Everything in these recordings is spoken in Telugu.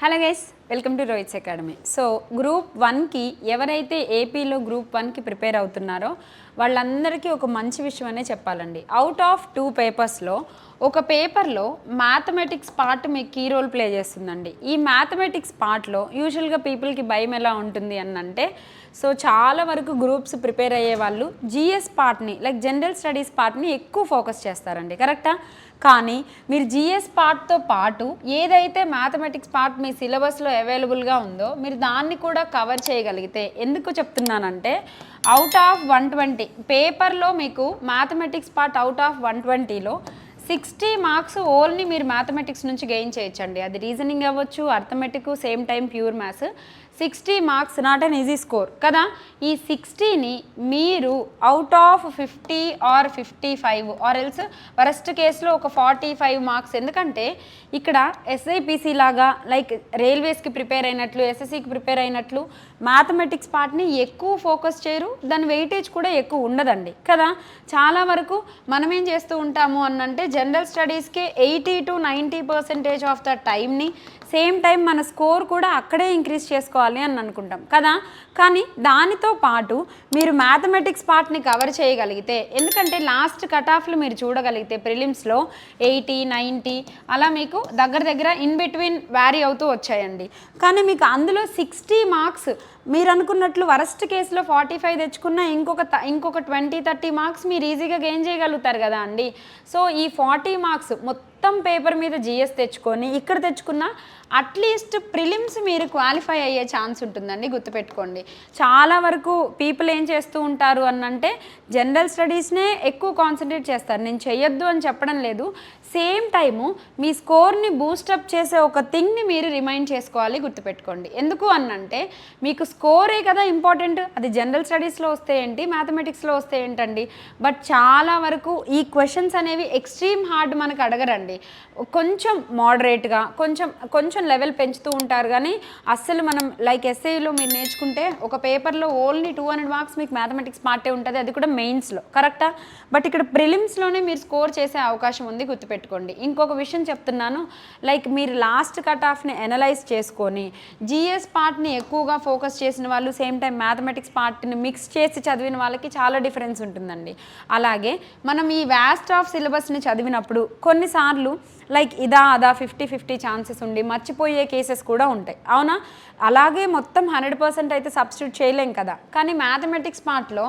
Hello guys, welcome to Rohit's academy. So group 1కి ఎవరైతే ఏపీలో గ్రూప్ 1కి ప్రిపేర్ అవుతున్నారో వాళ్ళందరికీ ఒక మంచి విషయం అనే చెప్పాలండి. అవుట్ ఆఫ్ 2 పేపర్స్లో ఒక పేపర్లో మ్యాథమెటిక్స్ పార్ట్ మీకు కీ రోల్ ప్లే చేస్తుందండి. ఈ మ్యాథమెటిక్స్ పార్ట్లో యూజువల్గా పీపుల్కి భయం ఎలా ఉంటుంది అని అంటే, సో చాలా వరకు గ్రూప్స్ ప్రిపేర్ అయ్యే వాళ్ళు జిఎస్ పార్ట్ని లైక్ జనరల్ స్టడీస్ పార్ట్ని ఎక్కువ ఫోకస్ చేస్తారండి, కరెక్టా? కానీ మీరు జిఎస్ పార్ట్తో పాటు ఏదైతే మ్యాథమెటిక్స్ పార్ట్ మీ సిలబస్లో అవైలబుల్గా ఉందో మీరు దాన్ని కూడా కవర్ చేయగలిగితే, ఎందుకు చెప్తున్నానంటే అవుట్ ఆఫ్ 120 పేపర్లో మీకు మ్యాథమెటిక్స్ పార్ట్ అవుట్ ఆఫ్ 120లో 60 మార్క్స్ ఓన్లీ మీరు మ్యాథమెటిక్స్ నుంచి గెయిన్ చేయొచ్చండి. అది రీజనింగ్ అవ్వచ్చు, arithmetic, same time pure maths. 60 marks not an easy score కదా. ఈ 60ని మీరు out of 50 or 55 or else worst కేసులో ఒక 45 మార్క్స్. ఎందుకంటే ఇక్కడ ఎస్ఐపిసి లాగా లైక్ రైల్వేస్కి ప్రిపేర్ అయినట్లు, ఎస్ఎస్సికి ప్రిపేర్ అయినట్లు మ్యాథమెటిక్స్ పార్ట్ని ఎక్కువ ఫోకస్ చేయరు, దాని వెయిటేజ్ కూడా ఎక్కువ ఉండదండి కదా. చాలా వరకు మనం ఏం చేస్తూ ఉంటాము అనంటే జనరల్ స్టడీస్కి 80 to 90% ఆఫ్ ద టైంని సేమ్ టైం మన స్కోర్ కూడా అక్కడే ఇంక్రీజ్ చేసుకోవాలి అని అనుకుంటాం కదా. కానీ దానితో పాటు మీరు మ్యాథమెటిక్స్ పార్ట్ని కవర్ చేయగలిగితే, ఎందుకంటే లాస్ట్ కట్ ఆఫ్లు మీరు చూడగలిగితే ప్రిలిమ్స్లో 80, 90 అలా మీకు దగ్గర దగ్గర ఇన్ బిట్వీన్ వ్యారీ అవుతూ వచ్చాయండి. కానీ మీకు అందులో 60 మార్క్స్ మీరు అనుకున్నట్లు వరస్ట్ కేసులో 45 తెచ్చుకున్న ఇంకొక 20-30 మార్క్స్ మీరు ఈజీగా గెయిన్ చేయగలుగుతారు కదా అండి. సో ఈ 40 మార్క్స్ మొత్తం పేపర్ మీద జిఎస్ తెచ్చుకొని ఇక్కడ తెచ్చుకున్న అట్లీస్ట్ ప్రిలిమ్స్ మీరు క్వాలిఫై అయ్యే ఛాన్స్ ఉంటుందండి, గుర్తుపెట్టుకోండి. చాలా వరకు పీపుల్ ఏం చేస్తూ ఉంటారు అనంటే జనరల్ స్టడీస్నే ఎక్కువ కాన్సన్ట్రేట్ చేస్తారు. నేను చెయ్యొద్దు అని చెప్పడం లేదు, సేమ్ టైము మీ స్కోర్ని బూస్టప్ చేసే ఒక థింగ్ని మీరు రిమైండ్ చేసుకోవాలి, గుర్తుపెట్టుకోండి. ఎందుకు అనంటే మీకు స్కోరే కదా ఇంపార్టెంట్. అది జనరల్ స్టడీస్లో వస్తే ఏంటి, మ్యాథమెటిక్స్లో వస్తే ఏంటండి. బట్ చాలా వరకు ఈ క్వశ్చన్స్ అనేవి ఎక్స్ట్రీమ్ హార్డ్ మనకు అడగరండి, కొంచెం మోడరేట్గా కొంచెం లెవెల్ పెంచుతూ ఉంటారు. కానీ అస్సలు మనం లైక్ ఎస్ఐలో మీరు నేర్చుకుంటే ఒక పేపర్లో ఓన్లీ 200 మార్క్స్ మీకు మ్యాథమెటిక్స్ పార్టే ఉంటుంది, అది కూడా మెయిన్స్లో, కరెక్టా? బట్ ఇక్కడ ప్రిలిమ్స్లోనే మీరు స్కోర్ చేసే అవకాశం ఉంది, గుర్తుపెట్టుకోండి. ఇంకొక విషయం చెప్తున్నాను, లైక్ మీరు లాస్ట్ కట్ ఆఫ్ని అనలైజ్ చేసుకొని జిఎస్ పార్ట్ని ఎక్కువగా ఫోకస్ చేసిన వాళ్ళు, సేమ్ టైం మ్యాథమెటిక్స్ పార్ట్ని మిక్స్ చేసి చదివిన వాళ్ళకి చాలా డిఫరెన్స్ ఉంటుందండి. అలాగే మనం ఈ వ్యాస్ట్ ఆఫ్ సిలబస్ని చదివినప్పుడు కొన్నిసార్లు లైక్ ఇదా అదా 50-50 ఛాన్సెస్ ఉండి మర్చిపోయే కేసెస్ కూడా ఉంటాయి, అవునా? అలాగే మొత్తం 100% అయితే సబ్స్టిట్యూట్ చేయలేం కదా. కానీ మ్యాథమెటిక్స్ పార్ట్లో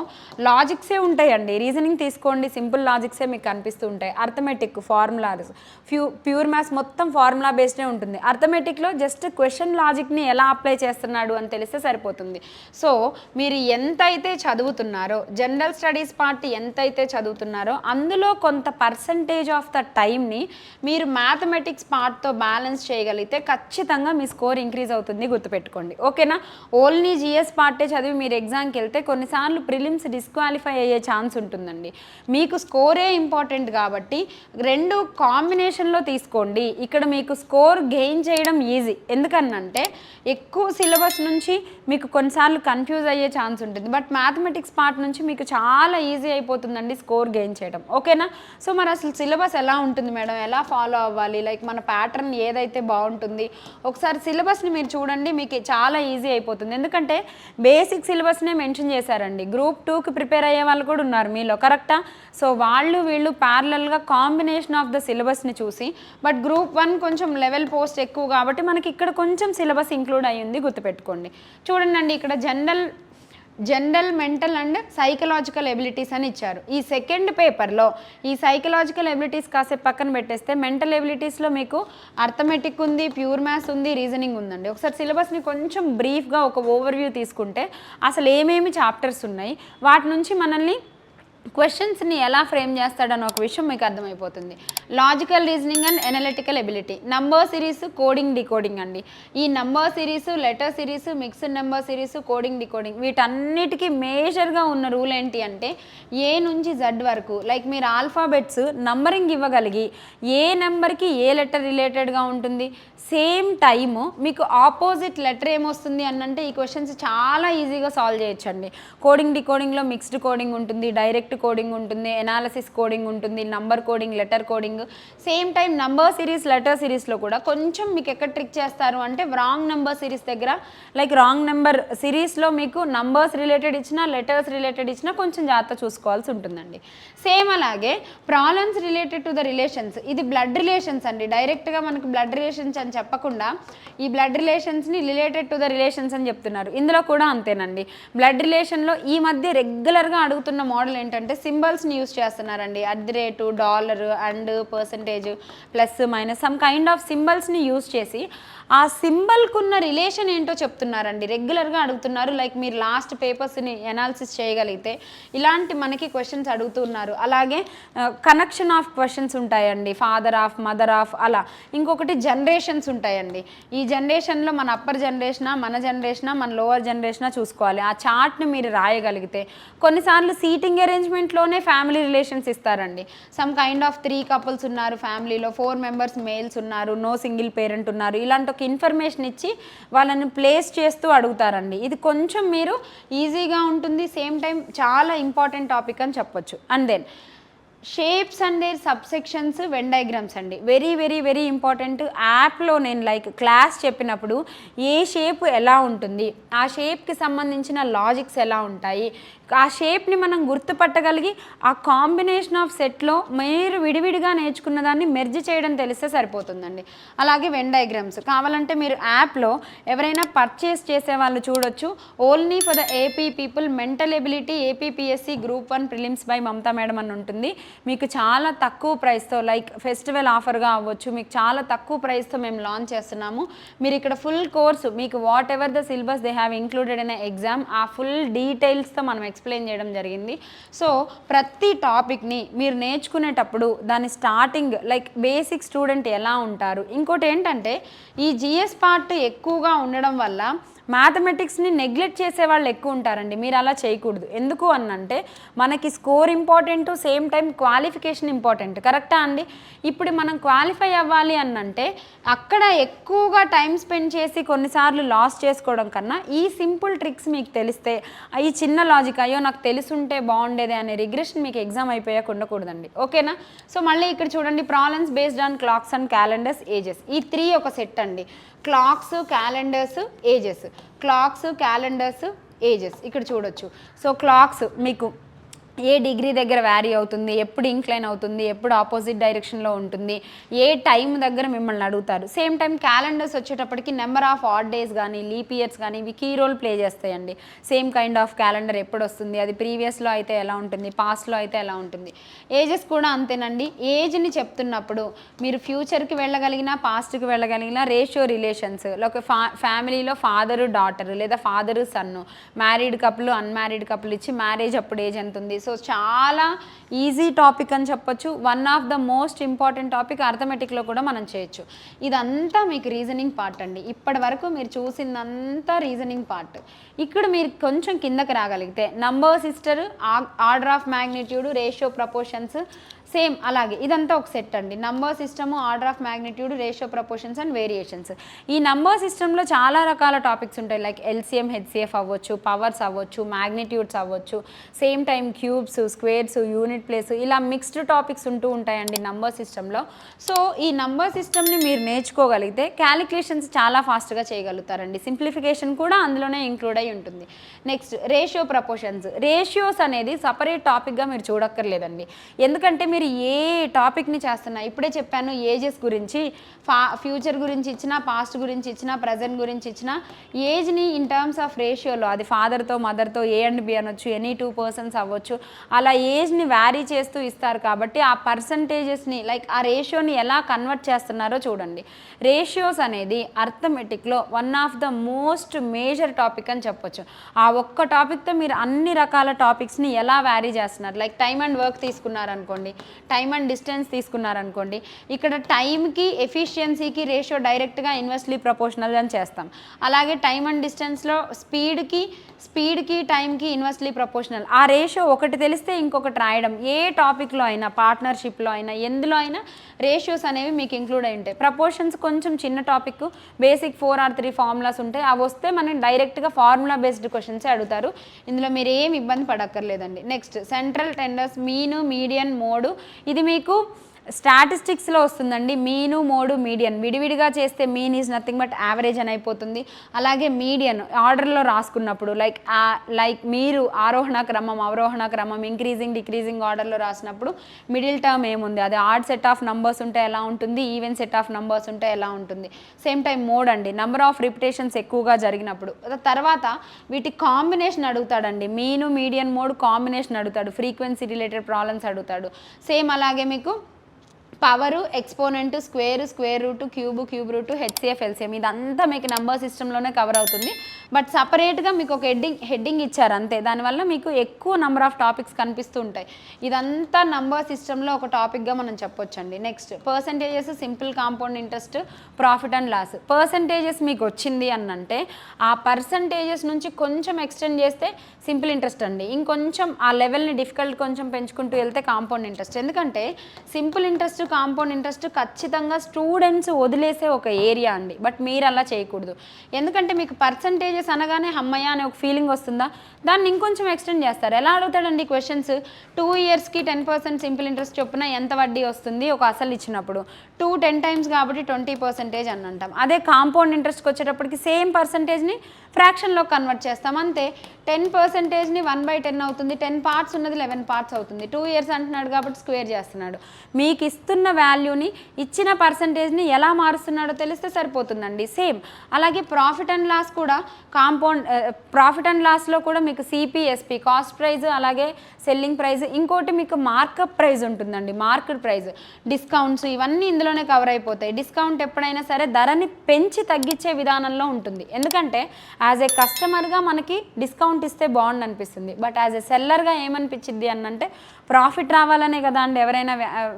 లాజిక్సే ఉంటాయండి. రీజనింగ్ తీసుకోండి, సింపుల్ లాజిక్సే మీకు కనిపిస్తూ ఉంటాయి. అర్థమెటిక్ ఫార్ములాస్, ప్యూర్ మ్యాథ్స్ మొత్తం ఫార్ములా బేస్డే ఉంటుంది. అర్థమెటిక్లో జస్ట్ క్వశ్చన్ లాజిక్ని ఎలా అప్లై చేస్తున్నాడు అని తెలిస్తే సరిపోతుంది. సో మీరు ఎంతైతే చదువుతున్నారో, జనరల్ స్టడీస్ పార్ట్ ఎంతైతే చదువుతున్నారో అందులో కొంత పర్సంటేజ్ ఆఫ్ ద టైంని మీరు మ్యాథమెటిక్స్ పార్ట్తో బ్యాలెన్స్ చేయగలిగితే ఖచ్చితంగా మీ స్కోర్ ఇంక్రీజ్ అవుతుంది, గుర్తుపెట్టుకోండి, ఓకేనా? ఓన్లీ జిఎస్ పార్టే చదివి మీరు ఎగ్జామ్కి వెళ్తే కొన్నిసార్లు ప్రిలిమ్స్ డిస్క్వాలిఫై అయ్యే ఛాన్స్ ఉంటుందండి. మీకు స్కోరే ఇంపార్టెంట్ కాబట్టి రెండు కాంబినేషన్లో తీసుకోండి. ఇక్కడ మీకు స్కోర్ గెయిన్ చేయడం ఈజీ, ఎందుకనంటే ఎక్కువ సిలబస్ నుంచి మీకు కొన్నిసార్లు కన్ఫ్యూజ్ అయ్యే ఛాన్స్ ఉంటుంది. బట్ మ్యాథమెటిక్స్ పార్ట్ నుంచి మీకు చాలా ఈజీ అయిపోతుందండి స్కోర్ గెయిన్ చేయడం, ఓకేనా? సో మరి అసలు సిలబస్ ఎలా ఉంటుంది మేడం, ఎలా ఫాలో అవ్వాలి, లైక్ మన ప్యాటర్న్ ఏదైతే బాగుంటుంది, ఒకసారి సిలబస్ని మీరు చూడండి, మీకు చాలా ఈజీ అయిపోతుంది. ఎందుకంటే బేసిక్ సిలబస్నే మెన్షన్ చేశారండి. గ్రూప్ 2కి ప్రిపేర్ అయ్యే వాళ్ళు కూడా ఉన్నారు మీలో, కరెక్టా? సో వీళ్ళు ప్యారలల్గా కాంబినేషన్ ఆఫ్ ద సిలబస్ని చూసి, బట్ గ్రూప్ 1 కొంచెం లెవెల్ పోస్ట్ ఎక్కువ కాబట్టి మనకి ఇక్కడ కొంచెం సిలబస్ ఇంక్లూడ్ అయ్యింది, గుర్తుపెట్టుకోండి. చూడండి ఇక్కడ general mental and psychological abilities అని ఇచ్చారు. ఈ సెకండ్ పేపర్లో ఈ సైకలాజికల్ ఎబిలిటీస్ కాసేపు పక్కన పెట్టేస్తే మెంటల్ ఎబిలిటీస్లో మీకు అర్థమెటిక్ ఉంది, ప్యూర్ మ్యాథ్స్ ఉంది, రీజనింగ్ ఉందండి. ఒకసారి సిలబస్ని కొంచెం బ్రీఫ్గా ఒక ఓవర్వ్యూ తీసుకుంటే అసలు ఏమేమి చాప్టర్స్ ఉన్నాయి, వాటి నుంచి మనల్ని క్వశ్చన్స్ని ఎలా ఫ్రేమ్ చేస్తాడన్న ఒక విషయం మీకు అర్థమైపోతుంది. Logical reasoning and analytical ability, number series, coding decoding అండి. ఈ number series, letter series, mixed number series, coding decoding వీటన్నిటికీ మేజర్గా ఉన్న రూల్ ఏంటి అంటే ఏ నుంచి జెడ్ వరకు లైక్ మీరు ఆల్ఫాబెట్స్ నంబరింగ్ ఇవ్వగలిగి ఏ నెంబర్కి ఏ లెటర్ రిలేటెడ్గా ఉంటుంది, సేమ్ టైము మీకు ఆపోజిట్ లెటర్ ఏమొస్తుంది అనంటే ఈ క్వశ్చన్స్ చాలా ఈజీగా సాల్వ్ చేయొచ్చండి. కోడింగ్ డికోడింగ్లో మిక్స్డ్ కోడింగ్ ఉంటుంది, డైరెక్ట్ కోడింగ్ ఉంటుంది, ఎనాలిసిస్ కోడింగ్ ఉంటుంది, number coding, letter coding. Same time number series, letter సిరీస్లో కూడా కొంచెం మీకు ఎక్కడ ట్రిక్ చేస్తారు అంటే రాంగ్ నెంబర్ సిరీస్ దగ్గర, లైక్ రాంగ్ నెంబర్ సిరీస్లో మీకు నంబర్స్ రిలేటెడ్ ఇచ్చినా, లెటర్స్ రిలేటెడ్ ఇచ్చినా కొంచెం జాగ్రత్త చూసుకోవాల్సి ఉంటుందండి. సేమ్ అలాగే problems related to the relations, ఇది బ్లడ్ రిలేషన్స్ అండి. డైరెక్ట్గా మనకు బ్లడ్ రిలేషన్స్ అని చెప్పకుండా ఈ బ్లడ్ రిలేషన్స్ని రిలేటెడ్ టు ద రిలేషన్స్ అని చెప్తున్నారు. ఇందులో కూడా అంతేనండి. బ్లడ్ రిలేషన్లో ఈ మధ్య రెగ్యులర్గా అడుగుతున్న మోడల్ ఏంటంటే సింబల్స్ని యూజ్ చేస్తున్నారండి. @ Dollar and percentage plus minus some kind of సింబల్స్ని యూజ్ చేసి ఆ సింబల్కున్న రిలేషన్ ఏంటో చెప్తున్నారండి. రెగ్యులర్గా అడుగుతున్నారు. లైక్ మీరు లాస్ట్ పేపర్స్ని ఎనాలిసిస్ చేయగలిగితే ఇలాంటి మనకి క్వశ్చన్స్ అడుగుతున్నారు. అలాగే కనెక్షన్ ఆఫ్ క్వశ్చన్స్ ఉంటాయండి, ఫాదర్ ఆఫ్, మదర్ ఆఫ్, అలా. ఇంకొకటి జనరేషన్స్ ఉంటాయండి. ఈ జనరేషన్లో మన అప్పర్ జనరేషనా, మన జనరేషనా, మన లోవర్ జనరేషనా చూసుకోవాలి. ఆ చార్ట్ని మీరు రాయగలిగితే కొన్నిసార్లు సీటింగ్ అరేంజ్మెంట్లోనే ఫ్యామిలీ రిలేషన్స్ ఇస్తారండి. సమ్ కైండ్ ఆఫ్ 3 కపుల్స్ ఉన్నారు ఫ్యామిలీలో, 4 మెంబర్స్ మేల్స్ ఉన్నారు, నో సింగిల్ పేరెంట్ ఉన్నారు, ఇలాంటి ఒక ఇన్ఫర్మేషన్ ఇచ్చి వాళ్ళని ప్లేస్ చేస్తూ అడుగుతారండి. ఇది కొంచెం మీరు ఈజీగా ఉంటుంది, సేమ్ టైం చాలా ఇంపార్టెంట్ టాపిక్ అని చెప్పొచ్చు. And then shapes and their subsections, Venn diagrams అండి. Very very very important. యాప్లో నేను లైక్ క్లాస్ చెప్పినప్పుడు ఏ షేప్ ఎలా ఉంటుంది, ఆ షేప్కి సంబంధించిన లాజిక్స్ ఎలా ఉంటాయి, ఆ షేప్ని మనం గుర్తుపట్టగలిగి ఆ కాంబినేషన్ ఆఫ్ సెట్లో మీరు విడివిడిగా నేర్చుకున్న దాన్ని మెర్జ్ చేయడం తెలిస్తే సరిపోతుందండి. అలాగే వెన్ డయాగ్రామ్స్ కావాలంటే మీరు యాప్లో ఎవరైనా పర్చేస్ చేసే వాళ్ళు చూడొచ్చు. Only for the AP people, mental ability APPSC group 1 prelims by Mamata madam అని ఉంటుంది. మీకు చాలా తక్కువ ప్రైస్తో, లైక్ ఫెస్టివల్ ఆఫర్గా అవ్వచ్చు, మీకు చాలా తక్కువ ప్రైస్తో మేము లాంచ్ చేస్తున్నాము. మీరు ఇక్కడ ఫుల్ కోర్సు మీకు what ever the syllabus they have included in exam, ఆ ఫుల్ డీటెయిల్స్తో మనం ఎక్స్ప్లెయిన్ చేయడం జరిగింది. సో ప్రతి టాపిక్ని మీరు నేర్చుకునేటప్పుడు దాని స్టార్టింగ్ లైక్ బేసిక్ స్టూడెంట్ ఎలా ఉంటారు, ఇంకోటి ఏంటంటే ఈ జిఎస్ పార్ట్ ఎక్కువగా ఉండడం వల్ల మ్యాథమెటిక్స్ని నెగ్లెక్ట్ చేసే వాళ్ళు ఎక్కువ ఉంటారండి. మీరు అలా చేయకూడదు. ఎందుకు అనంటే మనకి score important, same time qualification important. కరెక్టా అండి? ఇప్పుడు మనం క్వాలిఫై అవ్వాలి అనంటే అక్కడ ఎక్కువగా టైం స్పెండ్ చేసి కొన్నిసార్లు లాస్ చేసుకోవడం కన్నా ఈ సింపుల్ ట్రిక్స్ మీకు తెలిస్తే, ఈ చిన్న లాజిక్ అయ్యో నాకు తెలుసుంటే బాగుండేది అనే రిగ్రెషన్ మీకు ఎగ్జామ్ అయిపోయాక ఉండకూడదండి. ఓకేనా? సో మళ్ళీ ఇక్కడ చూడండి, problems based on clocks and calendars, ages. ఈ 3 ఒక సెట్ అండి. Clocks, calendars, ages. Clocks, calendars, ages ఇక్కడ చూడొచ్చు. సో క్లాక్స్ మీకు ఏ డిగ్రీ దగ్గర వ్యారీ అవుతుంది, ఎప్పుడు ఇంక్లైన్ అవుతుంది, ఎప్పుడు ఆపోజిట్ డైరెక్షన్లో ఉంటుంది, ఏ టైం దగ్గర మిమ్మల్ని అడుగుతారు. సేమ్ టైం క్యాలెండర్స్ వచ్చేటప్పటికి నెంబర్ ఆఫ్ ఆడ్ డేస్ కానీ, లీప్ ఇయర్స్ కానీ ఇవి కీ రోల్ ప్లే చేస్తాయండి. సేమ్ కైండ్ ఆఫ్ క్యాలెండర్ ఎప్పుడు వస్తుంది, అది ప్రీవియస్లో అయితే ఎలా ఉంటుంది, పాస్ట్లో అయితే ఎలా ఉంటుంది. ఏజెస్ కూడా అంతేనండి. ఏజ్ని చెప్తున్నప్పుడు మీరు ఫ్యూచర్కి వెళ్ళగలిగినా, పాస్ట్కి వెళ్ళగలిగినా, రేషియో రిలేషన్స్, ఒక ఫ్యామిలీలో ఫాదరు డాటరు లేదా father son, married couple, unmarried couple ఇచ్చి మ్యారేజ్ అప్పుడు ఏజ్ ఎంత ఉంది. సో చాలా ఈజీ టాపిక్ అని చెప్పొచ్చు. One of the most important topic. అర్థమెటిక్లో కూడా మనం చేయొచ్చు. ఇదంతా మీకు రీజనింగ్ పార్ట్ అండి. ఇప్పటి వరకు మీరు చూసిందంతా రీజనింగ్ పార్ట్. ఇక్కడ మీరు కొంచెం కిందకి రాగలిగితే number system, order of magnitude, ratio proportions, same అలాగే ఇదంతా ఒక సెట్ అండి. Number system, order of magnitude, ratio proportions and variations. ఈ నంబర్ సిస్టంలో చాలా రకాల టాపిక్స్ ఉంటాయి. లైక్ ఎల్సిఎం, హెచ్సిఎఫ్ అవ్వచ్చు, పవర్స్ అవ్వచ్చు, మ్యాగ్నిట్యూడ్స్ అవ్వచ్చు, same time cubes, squares, unit place, ఇలా మిక్స్డ్ టాపిక్స్ ఉంటూ ఉంటాయండి నంబర్ సిస్టంలో. సో ఈ నంబర్ సిస్టమ్ని మీరు నేర్చుకోగలిగితే క్యాలిక్యులేషన్స్ చాలా ఫాస్ట్గా చేయగలుగుతారండి. సింప్లిఫికేషన్ కూడా అందులోనే ఇంక్లూడ్ అయి ఉంటుంది. Next ratio proportions. రేషియోస్ అనేది సపరేట్ టాపిక్గా మీరు చూడక్కర్లేదండి. ఎందుకంటే మీరు ఏ టాపిక్ని చేస్తున్నా, ఇప్పుడే చెప్పాను ఏజెస్ గురించి, ఫ్యూచర్ గురించి ఇచ్చినా, పాస్ట్ గురించి ఇచ్చినా, ప్రజెంట్ గురించి ఇచ్చినా, ఏజ్ని ఇన్ టర్మ్స్ ఆఫ్ రేషియోలో, అది ఫాదర్తో మదర్తో ఏ అండ్ బి అనొచ్చు, ఎనీ 2 పర్సన్స్ అవ్వచ్చు, అలా ఏజ్ని వ్యారీ చేస్తూ ఇస్తారు. కాబట్టి ఆ పర్సంటేజెస్ని లైక్ ఆ రేషియోని ఎలా కన్వర్ట్ చేస్తున్నారో చూడండి. రేషియోస్ అనేది అర్థమెటిక్లో one of the most major topic అని చెప్పొచ్చు. ఆ ఒక్క టాపిక్తో మీరు అన్ని రకాల టాపిక్స్ని ఎలా వ్యారీ చేస్తున్నారు. లైక్ టైమ్ అండ్ వర్క్ తీసుకున్నారనుకోండి, టైమ్ అండ్ డిస్టెన్స్ తీసుకున్నారనుకోండి, ఇక్కడ టైంకి ఎఫిషియన్సీకి రేషియో డైరెక్ట్గా ఇన్వర్స్లీ ప్రపోర్షనల్ అని చేస్తాం. అలాగే టైమ్ అండ్ డిస్టెన్స్లో స్పీడ్కి టైంకి ఇన్వర్స్లీ ప్రపోర్షనల్. ఆ రేషియో ఒకటి తెలిస్తే ఇంకొకటి రాయడం, ఏ టాపిక్లో అయినా, పార్ట్నర్షిప్లో అయినా, ఎందులో అయినా రేషియోస్ అనేవి మీకు ఇంక్లూడ్ అయి ఉంటాయి. ప్రపోర్షన్స్ కొంచెం చిన్న టాపిక్, బేసిక్ 4 or 3 ఫార్ములాస్ ఉంటాయి. అవి వస్తే మనం డైరెక్ట్గా ఫార్ములా బేస్డ్ క్వశ్చన్సే అడుగుతారు. ఇందులో మీరు ఏం ఇబ్బంది పడక్కర్లేదండి. Next central tendency, mean, median, mode. ఇది మీకు స్టాటిస్టిక్స్లో వస్తుందండి. Mean, mode, median. విడివిడిగా చేస్తే mean is nothing but average అని అయిపోతుంది. అలాగే మీడియన్ ఆర్డర్లో రాసుకున్నప్పుడు లైక్ మీరు ఆరోహణ క్రమం, అవరోహణ క్రమం, ఇంక్రీజింగ్ డిక్రీజింగ్ ఆర్డర్లో రాసినప్పుడు మిడిల్ టర్మ్ ఏముంది, అది ఆడ్ సెట్ ఆఫ్ నంబర్స్ ఉంటే ఎలా ఉంటుంది, ఈవెన్ సెట్ ఆఫ్ నంబర్స్ ఉంటే ఎలా ఉంటుంది. సేమ్ టైం మోడ్ అండి, నెంబర్ ఆఫ్ రిపిటేషన్స్ ఎక్కువగా జరిగినప్పుడు. తర్వాత వీటి కాంబినేషన్ అడుగుతాడండి. మీను, మీడియన్, మోడ్ కాంబినేషన్ అడుగుతాడు. ఫ్రీక్వెన్సీ రిలేటెడ్ ప్రాబ్లమ్స్ అడుగుతాడు. సేమ్ అలాగే మీకు power, exponent, square, square root, cube, cube root, HCF, LCM ఇదంతా మీకు నెంబర్ సిస్టంలోనే కవర్ అవుతుంది. బట్ సపరేట్గా మీకు ఒక హెడ్డింగ్ ఇచ్చారు అంతే. దానివల్ల మీకు ఎక్కువ నెంబర్ ఆఫ్ టాపిక్స్ కనిపిస్తూ ఉంటాయి. ఇదంతా నెంబర్ సిస్టంలో ఒక టాపిక్గా మనం చెప్పొచ్చండి. Next percentages, simple compound interest, profit and loss. Percentages మీకు వచ్చింది అనంటే ఆ పర్సంటేజెస్ నుంచి కొంచెం ఎక్స్టెండ్ చేస్తే సింపుల్ ఇంట్రెస్ట్ అండి. ఇంకొంచెం ఆ లెవెల్ని డిఫికల్ట్ కొంచెం పెంచుకుంటూ వెళ్తే కాంపౌండ్ ఇంట్రెస్ట్. ఎందుకంటే సింపుల్ ఇంట్రెస్ట్, కాంపౌండ్ ఇంట్రెస్ట్ ఖచ్చితంగా స్టూడెంట్స్ వదిలేసే ఒక ఏరియా అండి. బట్ మీరు అలా చేయకూడదు. ఎందుకంటే మీకు పర్సంటేజెస్ అనగానే అమ్మయ్య అనే ఒక ఫీలింగ్ వస్తుందా, దాన్ని ఇంకొంచెం ఎక్స్టెండ్ చేస్తారు. ఎలా అడుగుతాడండి క్వశ్చన్స్, 2 yearsకి 10% సింపుల్ ఇంట్రెస్ట్ చొప్పున ఎంత వడ్డీ వస్తుంది ఒక అసలు ఇచ్చినప్పుడు, 10 times కాబట్టి 20% అని అంటాం. అదే కాంపౌండ్ ఇంట్రెస్ట్కి వచ్చేటప్పటికి సేమ్ పర్సంటేజ్ని ఫ్రాక్షన్లో కన్వర్ట్ చేస్తాం అంతే. 10%ని 1/10 అవుతుంది. 10 parts ఉన్నది 11 parts అవుతుంది. 2 years అంటున్నాడు కాబట్టి స్క్వేర్ చేస్తున్నాడు. మీకు ఇస్తున్న వాల్యూని ఇచ్చిన పర్సంటేజ్ని ఎలా మారుస్తున్నాడో తెలిస్తే సరిపోతుందండి. సేమ్ అలాగే ప్రాఫిట్ అండ్ లాస్ కూడా ప్రాఫిట్ అండ్ లాస్లో కూడా మీకు సిపిఎస్పి, కాస్ట్ ప్రైజ్, అలాగే సెల్లింగ్ ప్రైజ్, ఇంకోటి మీకు మార్కప్ ప్రైజ్ ఉంటుందండి. మార్కెట్ ప్రైజ్, డిస్కౌంట్స్ ఇవన్నీ ఇందులోనే కవర్ అయిపోతాయి. డిస్కౌంట్ ఎప్పుడైనా సరే ధరని పెంచి తగ్గించే విధానంలో ఉంటుంది. ఎందుకంటే యాజ్ ఏ కస్టమర్గా మనకి డిస్కౌంట్ ఇస్తే బాగుండు అనిపిస్తుంది. బట్ యాజ్ ఏ సెల్లర్గా ఏమనిపించింది అనంటే ప్రాఫిట్ రావాలనే కదా అండి ఎవరైనా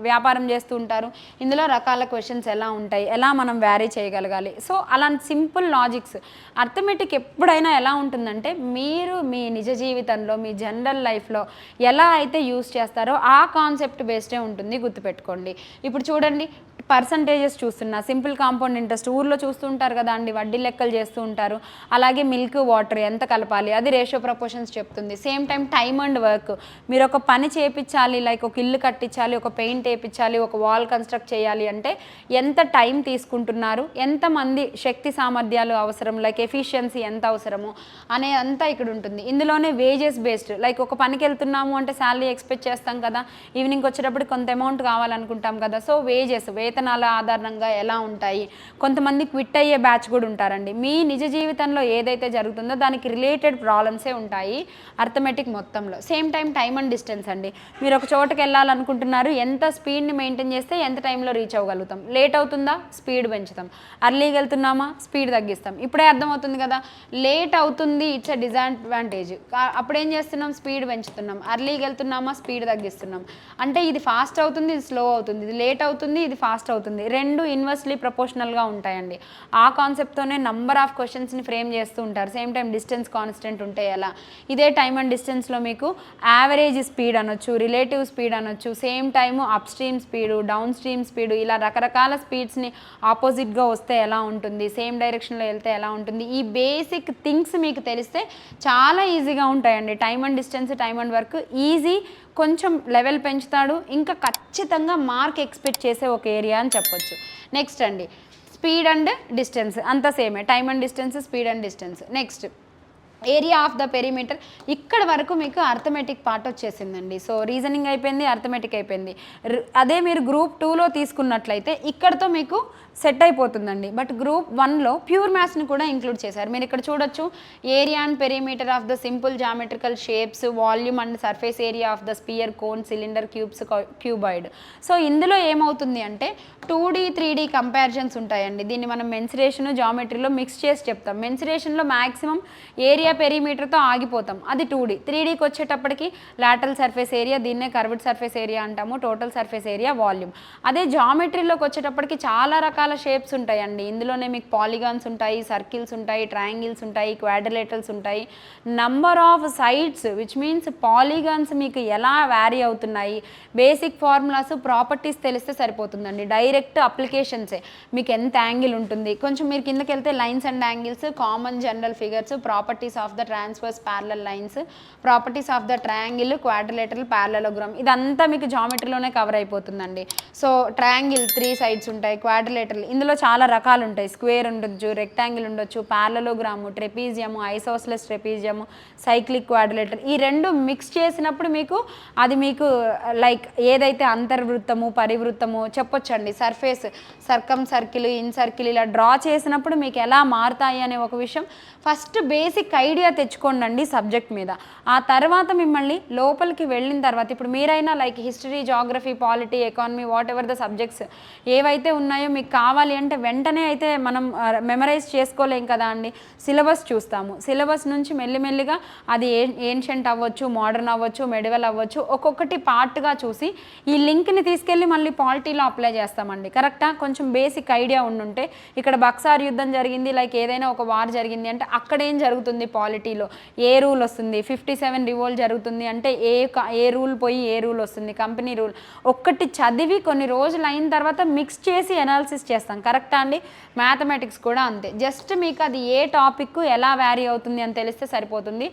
వ్యాపారం చేస్తూ ఉంటారు. ఇందులో రకాల క్వశ్చన్స్ ఎలా ఉంటాయి, ఎలా మనం వ్యారీ చేయగలగాలి. సో అలాంటి సింపుల్ లాజిక్స్. అర్థమెటిక్ ఎప్పుడైనా ఎలా ఉంటుందంటే మీరు మీ నిజ జీవితంలో, మీ జనరల్ లైఫ్లో ఎలా అయితే యూస్ చేస్తారో ఆ కాన్సెప్ట్ బేస్డే ఉంటుంది, గుర్తుపెట్టుకోండి. ఇప్పుడు చూడండి, పర్సంటేజెస్ చూస్తున్నా, సింపుల్ కాంపౌండ్ ఇంట్రెస్ట్ ఊర్లో చూస్తూ ఉంటారు కదా అండి, వడ్డీ లెక్కలు చేస్తూ ఉంటారు. అలాగే మిల్క్, వాటర్ ఎంత కలపాలి అది రేషియో ప్రపోర్షన్స్ చెప్తుంది. Same time time and work, మీరు ఒక పని చేయించాలి, లైక్ ఒక ఇల్లు కట్టించాలి, ఒక పెయింట్ వేయించాలి, ఒక వాల్ కన్స్ట్రక్ట్ చేయాలి అంటే ఎంత టైం తీసుకుంటున్నారు, ఎంతమంది శక్తి సామర్థ్యాలు అవసరం, లైక్ ఎఫిషియన్సీ ఎంత అవసరము అనే అంతా ఇక్కడ ఉంటుంది. ఇందులోనే వేజెస్ బేస్డ్, లైక్ ఒక పనికి వెళ్తున్నాము అంటే శాలరీ ఎక్స్పెక్ట్ చేస్తాం కదా, ఈవినింగ్ వచ్చేటప్పుడు కొంత అమౌంట్ కావాలనుకుంటాం కదా. సో వేజెస్, వేతనాల ఆధారంగా ఎలా ఉంటాయి. కొంతమంది క్విట్ అయ్యే బ్యాచ్ కూడా ఉంటారండి. మీ నిజ జీవితంలో ఏదైతే జరుగుతుందో దానికి రిలేటెడ్ ప్రాబ్లమ్సే ఉంటాయి అర్థమెటిక్ మొత్తంలో. Same time time and distance అండి. మీరు ఒక చోటకి వెళ్ళాలనుకుంటున్నారు, ఎంత స్పీడ్ని మెయింటైన్ చేస్తే ఎంత టైంలో రీచ్ అవ్వగలుగుతాం. లేట్ అవుతుందా, స్పీడ్ పెంచుతాం. అర్లీగా వెళ్తున్నామా, స్పీడ్ తగ్గిస్తాం. ఇప్పుడే అర్థమవుతుంది కదా, లేట్ అవుతుంది ఇట్స్ ఎ డిసడ్వాంటేజ్, అప్పుడేం చేస్తున్నాం, స్పీడ్ పెంచుతున్నాం. అర్లీగా వెళ్తున్నామా, స్పీడ్ తగ్గిస్తున్నాం. అంటే ఇది ఫాస్ట్ అవుతుంది, ఇది స్లో అవుతుంది, ఇది లేట్ అవుతుంది, ఇది ఫాస్ట్ అవుతుంది. రెండు ఇన్వర్స్లీ ప్రపోర్షనల్గా ఉంటాయండి. ఆ కాన్సెప్ట్తోనే నంబర్ ఆఫ్ క్వశ్చన్స్ని ఫ్రేమ్ చేస్తూ ఉంటారు. సేమ్ టైం డిస్టెన్స్ కాన్స్టెంట్ ఉంటే ఎలా. ఇదే టైమ్ అండ్ డిస్టెన్స్లో మీకు యావరేజ్ స్పీడ్ అనొచ్చు, రిలేటివ్ స్పీడ్ అనొచ్చు, same time up stream speed, down stream speed, ఇలా రకరకాల స్పీడ్స్ని ఆపోజిట్గా వస్తే ఎలా ఉంటుంది, సేమ్ డైరెక్షన్లో వెళ్తే ఎలా ఉంటుంది. ఈ బేసిక్ థింగ్స్ మీకు తెలిస్తే చాలా ఈజీగా ఉంటాయండి. Time and distance, time and work easy, కొంచెం లెవెల్ పెంచుతాడు, ఇంకా ఖచ్చితంగా మార్క్ ఎక్స్పెక్ట్ చేసే ఒక ఏరియా అని చెప్పొచ్చు. నెక్స్ట్ అండి స్పీడ్ అండ్ డిస్టెన్స్ అంతా సేమే, time and distance, speed and distance. Next area of the perimeter. ఇక్కడ వరకు మీకు అర్థమెటిక్ పార్ట్ వచ్చేసిందండి. సో రీజనింగ్ అయిపోయింది, అర్థమెటిక్ అయిపోయింది. అదే మీరు గ్రూప్ 2లో తీసుకున్నట్లయితే ఇక్కడతో మీకు సెట్ అయిపోతుందండి. బట్ గ్రూప్ 1లో ప్యూర్ మ్యాథ్స్ని కూడా ఇంక్లూడ్ చేశారు. మీరు ఇక్కడ చూడొచ్చు, area and perimeter of the simple geometrical shapes, volume and surface area of the spear, cone, cylinder, cubes, cuboid. So ఇందులో ఏమవుతుంది అంటే 2D 3D కంపారిజన్స్ ఉంటాయండి. దీన్ని మనం మెన్సురేషన్, జామెట్రీలో మిక్స్ చేసి చెప్తాం. మెన్సురేషన్లో మ్యాక్సిమం ఏరియా ఏరియా పెరిమీటర్తో ఆగిపోతాం, అది 2D. 3Dకి వచ్చేటప్పటికి లాటరల్ సర్ఫేస్ ఏరియా, దీన్నే కర్వ్డ్ సర్ఫేస్ ఏరియా అంటాము, టోటల్ సర్ఫేస్ ఏరియా, వాల్యూమ్. అదే జామెట్రీలోకి వచ్చేటప్పటికి చాలా రకాల షేప్స్ ఉంటాయండి. ఇందులోనే మీకు పాలిగాన్స్ ఉంటాయి, సర్కిల్స్ ఉంటాయి, ట్రయాంగిల్స్ ఉంటాయి, క్వాడ్రిలేటరల్స్ ఉంటాయి. Number of sides which means polygons మీకు ఎలా వ్యారీ అవుతున్నాయి, బేసిక్ ఫార్ములాస్, ప్రాపర్టీస్ తెలిస్తే సరిపోతుందండి. డైరెక్ట్ అప్లికేషన్సే. మీకు ఎంత యాంగిల్ ఉంటుంది, కొంచెం మీరు కిందకి వెళ్తే lines and angles, common general figures, properties of the transverse parallel lines, properties of the triangle, quadrilateral, parallelogram, ఇదంతా మీకు జామెట్రీలోనే కవర్ అయిపోతుందండి. సో ట్రయాంగిల్ 3 సైడ్స్ ఉంటాయి, క్వాడ్రిలేటరల్ ఇందులో చాలా రకాలు ఉంటాయి, స్క్వేర్ ఉండొచ్చు, రెక్టాంగిల్ ఉండొచ్చు, ప్యారలలోగ్రాము, ట్రెపీజియము, ఐసోస్లెస్ ట్రెపీజియము, సైక్లిక్ క్వాడ్రిలేటరల్. ఈ రెండు మిక్స్ చేసినప్పుడు మీకు అది మీకు లైక్ ఏదైతే అంతర్వృత్తము, పరివృత్తము చెప్పొచ్చండి. సర్ఫేస్, సర్కమ్ సర్కిల్, ఇన్ సర్కిల్ ఇలా డ్రా చేసినప్పుడు మీకు ఎలా మారుతాయి అనే ఒక విషయం ఫస్ట్ బేసిక్ ఐడియా తెచ్చుకోండి సబ్జెక్ట్ మీద. ఆ తర్వాత మిమ్మల్ని లోపలికి వెళ్ళిన తర్వాత ఇప్పుడు మీరైనా like history, geography, polity, economy, what ever the subjects ఏవైతే ఉన్నాయో మీకు కావాలి అంటే వెంటనే అయితే మనం మెమరైజ్ చేసుకోలేం కదా అండి. సిలబస్ చూస్తాము, సిలబస్ నుంచి మెల్లిమెల్లిగా అది ఏన్షియంట్ అవ్వచ్చు, మోడర్న్ అవ్వచ్చు, మెడివల్ అవ్వచ్చు, ఒక్కొక్కటి పార్ట్గా చూసి ఈ లింక్ని తీసుకెళ్ళి మళ్ళీ పాలిటీలో అప్లై చేస్తామండి. కరెక్టా? కొంచెం బేసిక్ ఐడియా ఉండుంటే ఇక్కడ బక్సార్ యుద్ధం జరిగింది, లైక్ ఏదైనా ఒక వార్ జరిగింది అంటే అక్కడ ఏం జరుగుతుంది, పాలిటీలో ఏ రూల్ వస్తుంది, 57 రివోల్ట్ జరుగుతుంది అంటే ఏ రూల్ పోయి ఏ రూల్ వస్తుంది, కంపెనీ రూల్. ఒక్కటి చదివి కొన్ని రోజులు అయిన తర్వాత మిక్స్ చేసి అనాలిసిస్ చేస్తాం. కరెక్టా అండి? మ్యాథమెటిక్స్ కూడా అంతే. జస్ట్ మీకు అది ఏ టాపిక్ ఎలా వ్యారీ అవుతుంది అని తెలిస్తే సరిపోతుంది.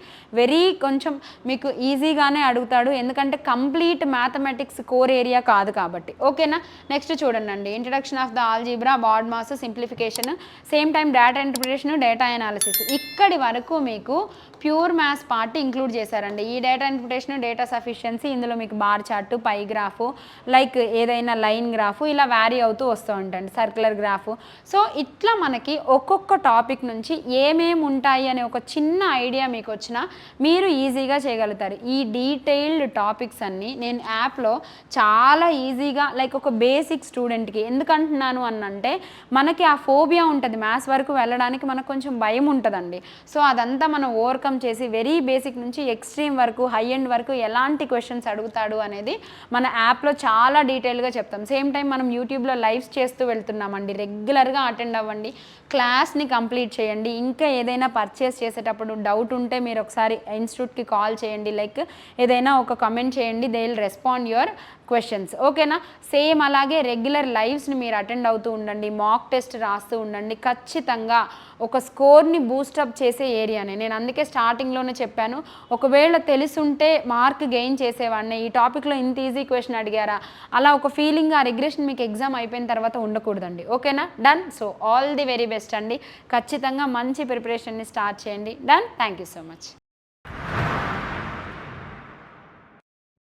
కొంచెం మీకు ఈజీగానే అడుగుతాడు, ఎందుకంటే కంప్లీట్ మ్యాథమెటిక్స్ కోర్ ఏరియా కాదు కాబట్టి. ఓకేనా? నెక్స్ట్ చూడండి అండి, introduction of the algebra, BODMAS, simplification, same time data interpretation, data analysis. ఇక్కడి వరకు మీకు ప్యూర్ మ్యాథ్స్ పార్ట్ ఇంక్లూడ్ చేశారండి. ఈ డేటా ఇంటర్ప్రిటేషన్, డేటా సఫిషియన్సీ, ఇందులో మీకు బార్ చార్టు, పై గ్రాఫు, లైక్ ఏదైనా లైన్ గ్రాఫు ఇలా వ్యారీ అవుతూ వస్తూ ఉంటుంది, సర్క్యులర్ గ్రాఫు. సో ఇట్లా మనకి ఒక్కొక్క టాపిక్ నుంచి ఏమేమి ఉంటాయి అనే ఒక చిన్న ఐడియా మీకు వచ్చినా మీరు ఈజీగా చేయగలుగుతారు. ఈ డీటెయిల్డ్ టాపిక్స్ అన్నీ నేను యాప్లో చాలా ఈజీగా లైక్ ఒక బేసిక్ స్టూడెంట్కి ఎందుకంటున్నాను అంటే మనకి ఆ ఫోబియా ఉంటుంది, మ్యాథ్స్ వరకు వెళ్ళడానికి మనకు కొంచెం భయం ఉంటుందండి. సో అదంతా మనం ఓవర్కమ్ చేసి వెరీ బేసిక్ నుంచి ఎక్స్ట్రీమ్ వరకు, హై ఎండ్ వరకు ఎలాంటి క్వశ్చన్స్ అడుగుతాడు అనేది మన యాప్లో చాలా డీటెయిల్గా చెప్తాం. సేమ్ టైం మనం యూట్యూబ్లో లైవ్స్ చేస్తూ వెళ్తున్నామండి. రెగ్యులర్గా అటెండ్ అవ్వండి, క్లాస్ని కంప్లీట్ చేయండి. ఇంకా ఏదైనా పర్చేస్ చేసేటప్పుడు డౌట్ ఉంటే మీరు ఒకసారి ఇన్స్టిట్యూట్కి కాల్ చేయండి, లైక్ ఏదైనా ఒక కమెంట్ చేయండి, they will respond your questions. ఓకేనా? సేమ్ అలాగే రెగ్యులర్ లైవ్స్ని మీరు అటెండ్ అవుతూ ఉండండి, మాక్ టెస్ట్ రాస్తూ ఉండండి. ఖచ్చితంగా ఒక స్కోర్ని బూస్టప్ చేసే ఏరియానే. నేను అందుకే స్టార్టింగ్లోనే చెప్పాను, ఒకవేళ తెలుసుంటే మార్క్ గెయిన్ చేసేవాడిని, ఈ టాపిక్లో ఇంత ఈజీ క్వశ్చన్ అడిగారా అలా ఒక ఫీలింగ్, ఆ రిగ్రెషన్ మీకు ఎగ్జామ్ అయిపోయిన తర్వాత ఉండకూడదండి. ఓకేనా? Done. So all the very best అండి. ఖచ్చితంగా మంచి ప్రిపరేషన్ని స్టార్ట్ చేయండి. Done. Thank you so much.